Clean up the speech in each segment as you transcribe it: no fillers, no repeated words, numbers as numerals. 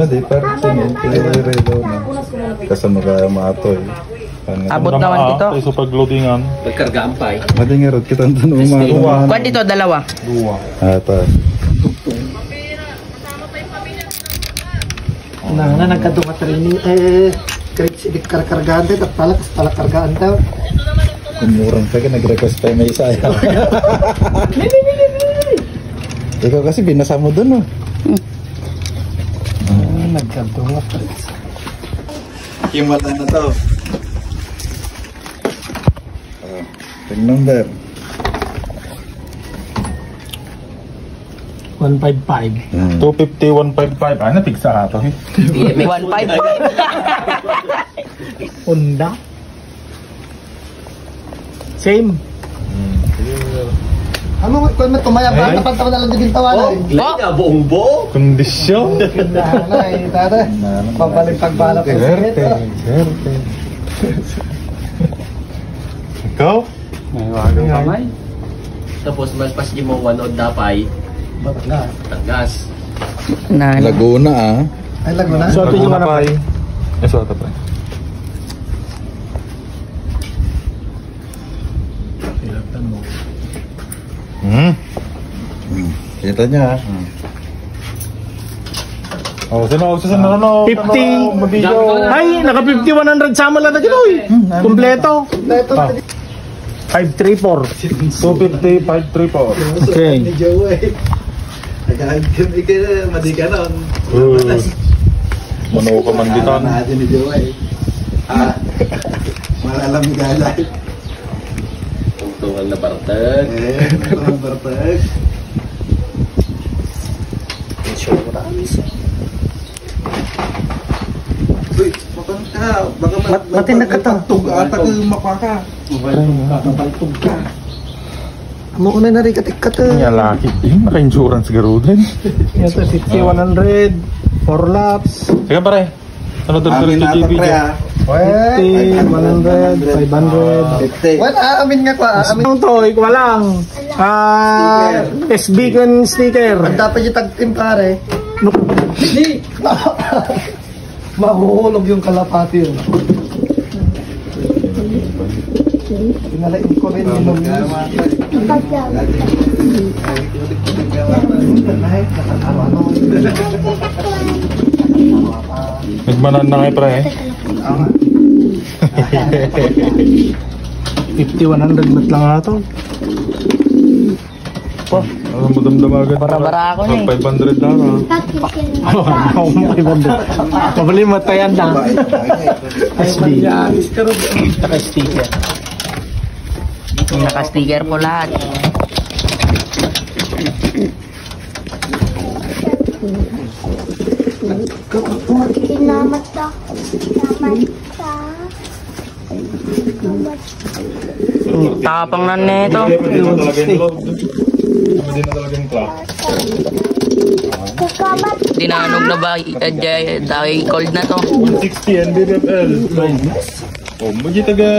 di parking relo na. Kasama ka maato eh. Abot naman dito. Sa pagloadingan. Pagkargaan pa eh. Madingarot kita tanong umaga. Kuan dito, dalawa. Dua. Ata. Na nagkadungat rin kahit sidik karkargaan tayo, tapos kargaan tayo. Kumurang ka, nag-request tayo may isa. Ikaw kasi binasa mo dun, oh. Nagkadungat rin. Yung mata na to. Ring number. 155. 250, 155. Ay, napigsa ato eh. 155. Honda. Same. Ano kung tumaya ba? Dapat na lang din tawanan. Buong buo. Kondisyon. Pabalik pagbala pa. Gerte. Ikaw? May wagang kamay. Tapos malpas di mo one odd dapay. Batangas. Laguna, ah. Ay, Laguna. So, ito yung pa. So, ito pa. Kita niya, Oh, sino? 50. Ay, naka 50-100 sama lang na dito eh. Kompleto. 534. 250, 534. Okay. Mano ka man dito. Malalam ni Galay. Tungtungan na bartag. Bartag. Insurance. Uy, makan ka. Baka Matinag ka to. Ata ka mapaka. Kapaltog ka. Amo na rin katik-kat. Yan laki. Naka-insurance garo din. Yan to, 60-100. 4 laps. Sige pare. Ano doon ka rin sa GB dyan? 50, 100, 500. What? Amin nga ko. Amin ang to, walang. SB kan sticker. Ang dapat yung tag-team pare. Hindi. Mahuhulog yung kalapati yun. Pinalain ko rin yung Nagmanan na kayo pre. 50-100 mat lang ato. Pa, ano mo damdamagan? Bara-bara ako na eh. 500 na ka. Pabali matayan lang. SB. Naka-sticker. Naka-sticker po lahat. Salamat daw. Tapang na nito. Hindi na talaga yung load. Hindi na talaga yung clock. Dinanog na ba? Dahil cold na to. 160 NBFL. Oh, magi taga...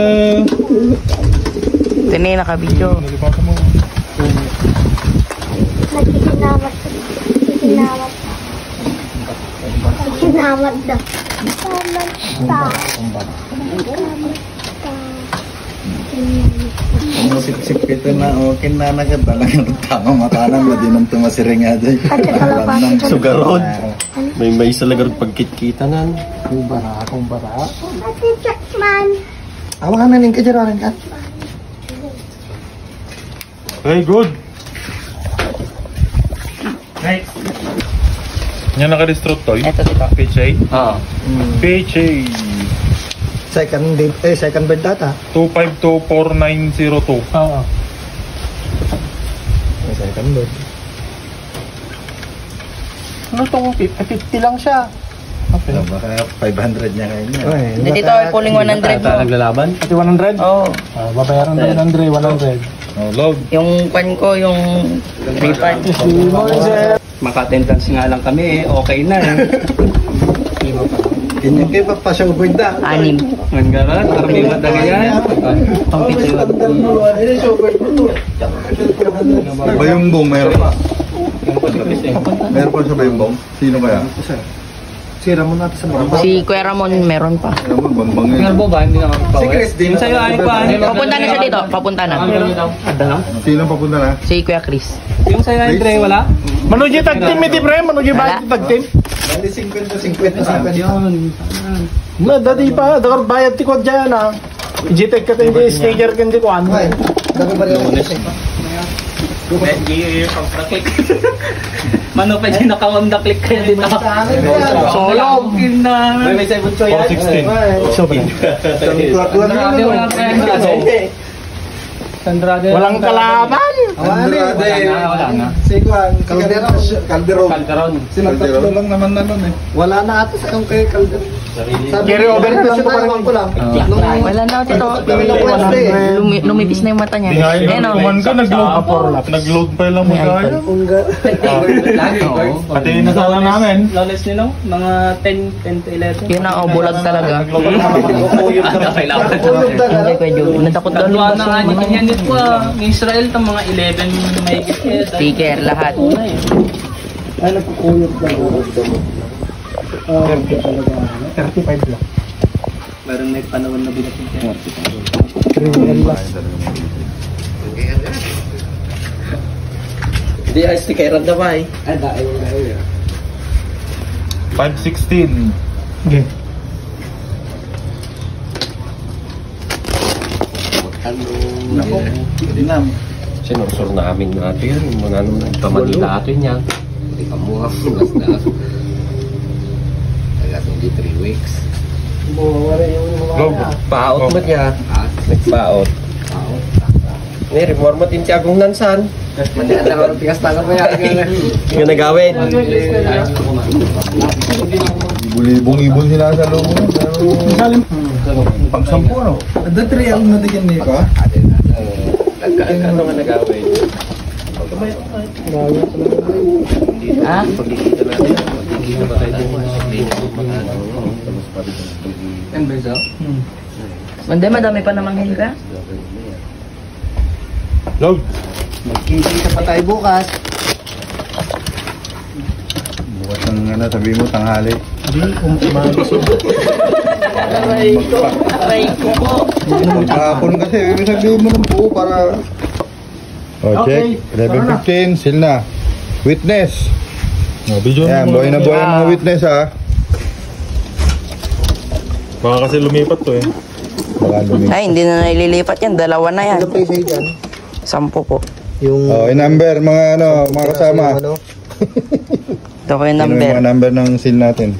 Tini, naka-video. Nagipasa mo. Salamat. Salamat daw. Ang sip-sip ito na okay na nagad talaga tamang matanan na din ang tumasiring nga dyan. Sugarod. May salagar pagkit-kita na. Kung bara. Ate Jackman. Awa na ning kajararan ka. Hey, good. Nice. Yan naka-distrot to. Eto dito. PHA. Ah. PHA. Second bird data. 2524902. Oo. Second bird. Ano tong 50 lang siya? Okay. Baka 500 niya kayo niya. Hindi dito ay pulling 100 mo. Naglalaban? Pati 100? Oo. Babayaran daw ng 100. Oh, load. Yung pan ko, yung refund. Maka-attendance nga lang kami eh. Okay na eh. Ganyan kayo pa siya ubigda. 6. Ang garan, armimat na ganyan. Pang-pito. Bayumbong meron pa. Meron pa sa bayumbong? Sino kaya? Si Ramon natin sa Bambang. Si Kuya Ramon meron pa. Ramon, Bambang yun. Tingnan mo ba? Hindi nakakapawin. Si Chris din. Sa'yo ay pa. Papunta na siya dito. Papunta na. Sino papunta na? Si Kuya Chris. Yung sa'yo ay Dre, wala? Manuji tag team iti pre, manuji ba tag team? Bali 50-50. Na dati pa, dakar bayad ti ko diyan ah. Ijitag ka hindi sticker kan di ko ano. Dami ba rin? Mano pa din naka-Honda click kayo dito. Solo. May 416. Sandrade. Walang kalaban. Wala na. Si Juan, Calderon. Tatlo lang naman na nun eh. Wala na ata sa kay Calderon. Carry over na lang ko lang. Wala na tito. Lumipis na yung mata niya. Di nga yun, Ayan o. kuman ka, nag-load pa lang mo tayo. Pati nasala namin. Lawless nila, mga 10 to 11. Yun na o, bulag talaga. Kailangan. Hindi Kuya Joey. Nadakot daw Dalawa yung na baso. nga nito yan dito pa. Ng Israel, itong mga 11 mahigit kaya. Sticker, lahat. Ay nagkukuyot lang. 35 lang. Meron may panahon na binatin kaya. Hindi ay sticker na ba eh? 516. Okay. Sinursur namin natin yun. Mga naman pamanila natin yan. Hindi ka mga fulas na. Hindi 3 weeks. Paot mo niya. Nagpaot. Ni-remore mo din siya kung nansan. Yung nagawin. Ibon sila sa loob mo. Pang-sampu ano? Ada trial na tigyan niyo ka? Ano nga nagawin? Ha? Manda, madami pa namang hil ka? Load. Magkikita pa tayo bukas. Bukas ng ano, sabi mo, tanghali. Aray ko po. Magkahapon kasi, ibig sabihin mo ng buo para... Okay, check. 11:15, seal na. Witness. Video Yan, buhay na buhay ang mga witness ha. Baka kasi lumipat to eh. Baka lumipat. Ay, hindi na naililipat yan. Dalawa na yan. 10 po. Oh, number mga ano, mga kasama. Ito ko yung Ano number. yung mga number ng seal natin?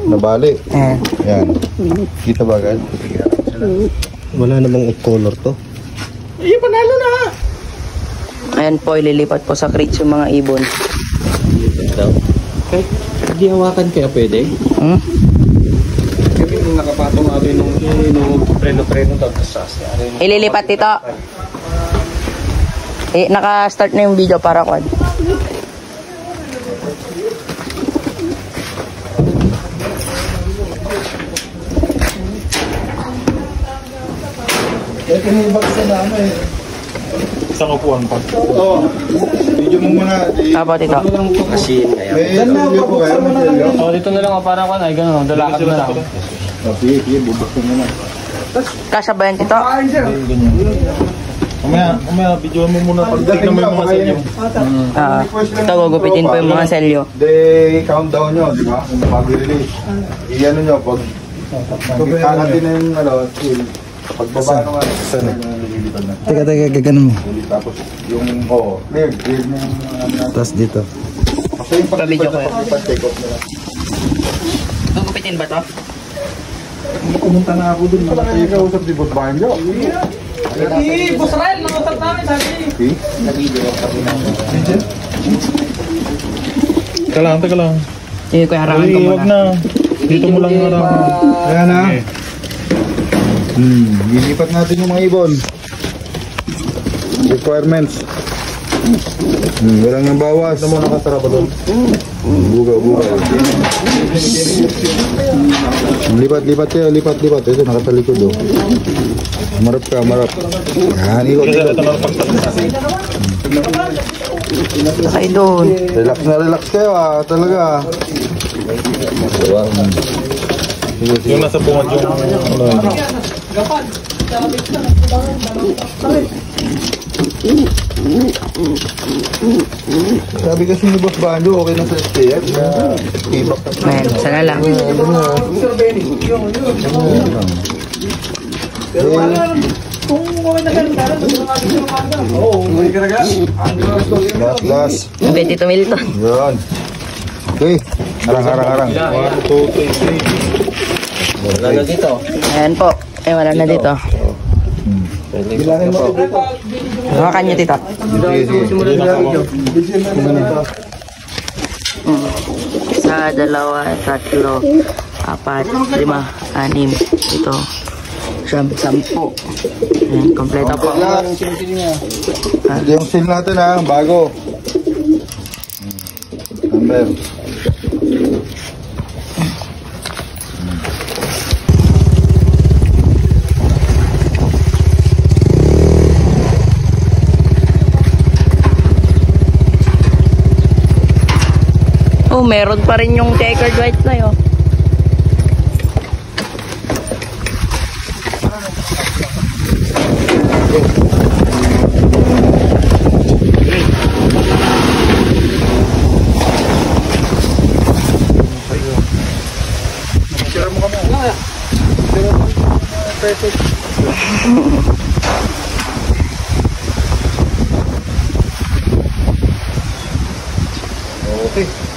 Nabali. Ayan. Yan. Kita ba guys? Wala namang color to. Ay, panalo na. Ayan po, ililipat po sa crates yung mga ibon. Kahit di hawakan kaya pwede? Hmm? Kasi nung nakapatong natin nung preno-preno tapos sas. Ililipat dito. Naka-start na yung video para quad. Isang upuan pa. Oo. Video mo muna. Apo, tito. Kasi May video po kayo. So dito na lang ako para kan ay gano'n, dalakad na lang. Sige, bubuksan mo na. Kasya ba yan, tito? Mamaya, video mo muna pag tignan mo yung mga selyo. Ito, gugupitin po yung mga selyo. Day countdown nyo, di ba? Kung mag-release. Iyan nyo, pag kakatin na yung ano, pagbaba nung ano, nililipan na. Teka, ganun mo. Tapos yung, clear mo yung Tapos dito. Kasi yung Pa-video ko yan. pag-take off nila. Gugupitin ba to? Pumunta na ako dun. Malaki ka usap di Boss Banjo. Boss Rael, nangasap namin sabi. Teka lang. Sige, kuya, harangan ko Huwag muna. na. Dito mo lang harangan. Ayan na. Lilipat natin yung mga ibon. Requirements. Walang nang bawas. Ano mo nakasara ba doon? Buga. Lipat kayo, lipat. Ito, nakatalikod do. Marap ka. Yan, ikot. Sakay doon. Relax kayo talaga. Yung nasa bungad yung ano. Sabi kasi ni Boss Banjo, okay na sa STF. Tibak na. Ayan, sana lang. Last. Betty Milton. Yan. Okay. Harang. 1, 2, 3, 4. Wala na dito. Ayan po. Wala na dito. Bilangin mo. Hawakan niyo dito. Isa, dalawa, tatlo, apat, lima, anim, ito, siyam, sampu. Ayan, kompleto po. Yung seal natin ha, bago. Number. Oh, meron pa rin yung checkered white na yun. Okay.